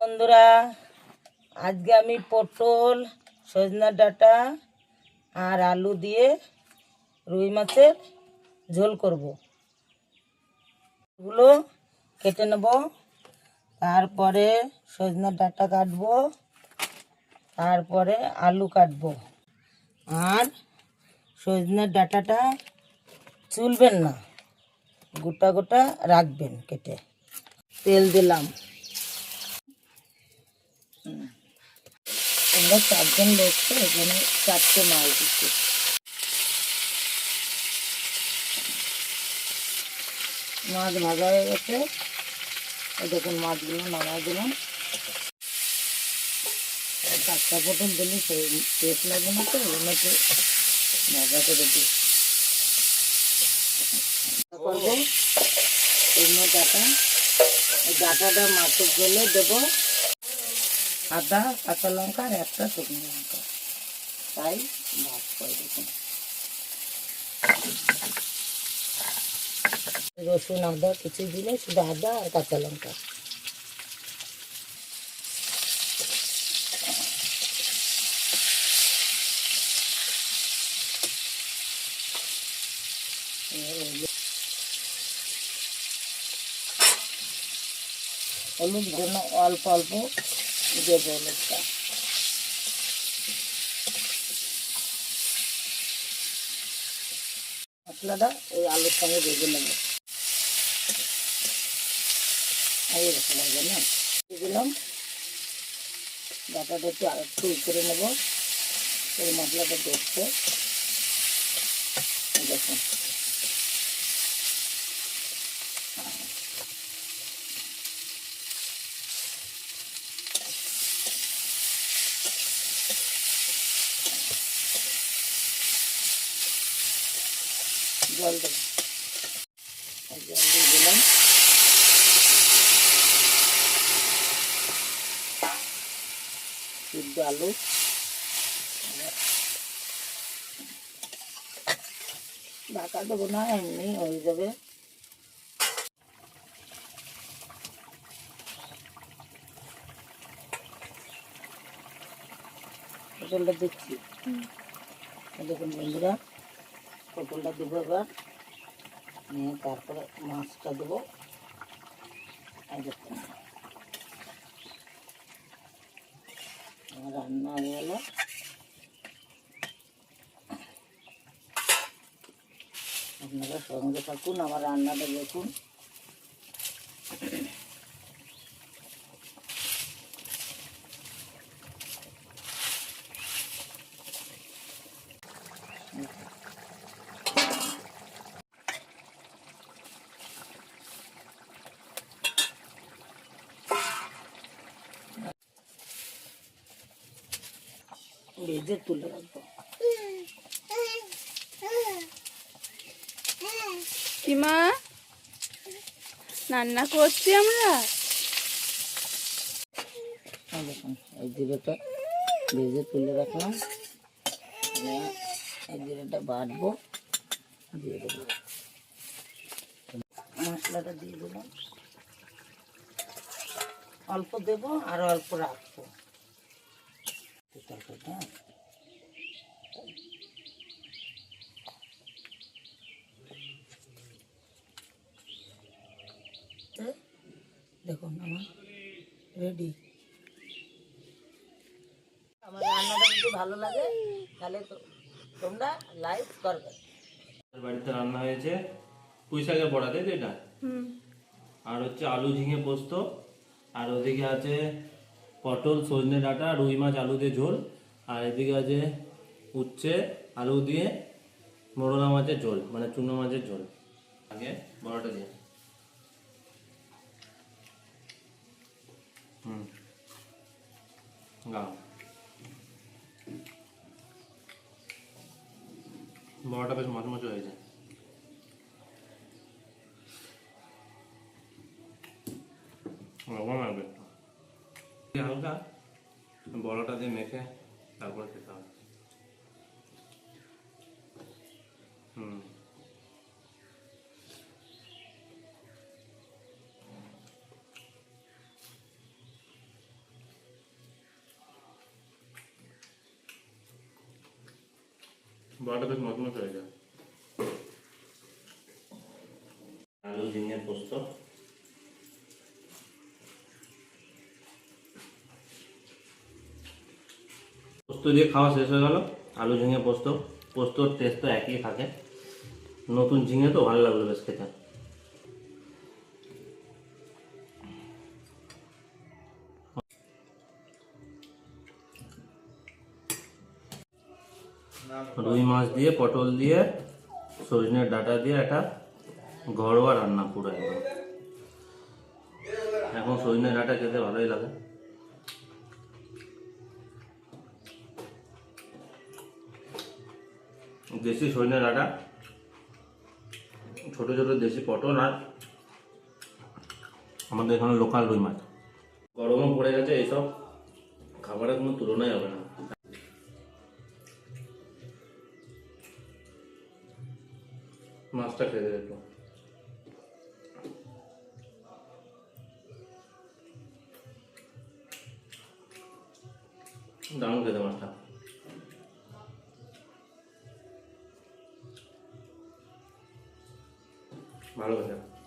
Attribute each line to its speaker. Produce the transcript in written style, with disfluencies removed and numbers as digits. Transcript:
Speaker 1: বন্ধুরা, আজকে আমি পটল, সজনা ডাঁটা আর আলু দিয়ে রুই মাছের ঝোল করব। এগুলো কেটে নেব, তারপরে সজনা ডাঁটা কাটবো, তারপরে আলু কাটবো। আর সজনের ডাঁটাটা চুলবেন না, গোটা গোটা রাখবেন কেটে। তেল দিলাম। আমরা 4 জন লোক, তো এখানে 4টে মাছ দিচ্ছি। মাছ ভাজা হয়ে গেছে, দেখুন মাছগুলো নামাই দিলাম। কাঁচা পটল দিলে সেই টেস্ট লাগবে না, তো এগুলো তো ভাজা করে দিই করবো। এগুলো ডাঁটাটা মাছের ঝোলে দেবো। আদা, কাঁচা লঙ্কা আর একটা শুকনো লঙ্কা, তাই ভাজ করে দেখুন। রসুন আদা কিছু দিলে, শুধু আদা আর কাঁচা লঙ্কা। হলুদ জন্য অল্প অল্প দেবো হলুদটা। মশলাটা ওই আলুর সঙ্গে ভেজে নেবো। এরকম হবে না, দিলাম। ডাঁটাটা একটু আর একটু করে নেবো, এই মশলাটা দেখতে দেখুন। জল দেবো, জল দিয়ে দিলাম। সিদ্ধ আলু, ঢাকা দেবো না, এমনি হয়ে যাবে। পটলটা দিচ্ছি, দেখুন বন্ধুরা, পটলটা দেবো এবার নিয়ে, তারপরে মাছটা দেবো। দেখুন আমার রান্না হয়ে গেল। আপনারা সঙ্গে থাকুন, আমার রান্নাটা দেখুন। ভেজে তুলে রাখবো।
Speaker 2: কিমা রান্না করছি আমরা।
Speaker 1: দেখুন এই জিরেটা ভেজে তুলে রাখলাম, এই জিরেটা বাটবো, দিয়ে দেবো। মশলাটা দিয়ে দিলাম, অল্প দেবো আর অল্প রাখবো তরকারিটা। দেখুন আমার রেডি। আমার রান্নাটা যদি ভালো লাগে তাহলে তো তোমরা লাইক করবে।
Speaker 3: বাড়িতে রান্না হয়েছে পুঁই শাকের বড়া, তাই তো এটা? আর হচ্ছে আলু ঝিঙে পোস্ত, আর ওদিকে আছে পটল সজনে ডাঁটা রুই মাছ আলু দিয়ে ঝোল, আর এদিকে আছে উচ্ছে আলু দিয়ে মোরলা মাছের ঝোল, মানে চুনো মাছের ঝোল। আগে বড়াটা দিয়ে গাও, বড়াটা বেশ মচমচে হয়েছে। লবণ লাগবে হালকা, বড়াটা দিয়ে মেখে তারপরে খেতে হবে। বড়াটা বেশ মচমচ হয়ে যায়। আলু ঝিঙে পোস্ত, পোস্ত দিয়ে খাওয়া শেষ হয়ে গেল। আলু ঝিঙে পোস্ত, পোস্তর টেস্ট তো একই থাকে, নতুন ঝিঙে তো ভালো লাগলো বেশ খেতে। রুই মাছ দিয়ে, পটল দিয়ে, সজনের ডাঁটা দিয়ে একটা ঘরোয়া রান্না পুরো একদম। এখন সজনের ডাঁটা খেতে ভালোই লাগে। দেশি সজনের ডাঁটা, ছোট ছোট দেশি পটল, আর আমাদের এখানে লোকাল রুই মাছ। গরমও পড়ে গেছে, এইসব খাবারের কোনো তুলনাই হবে না। মাছটা খেতে দেখো, দারুণ খেতে মাছটা। ভালো খেতে।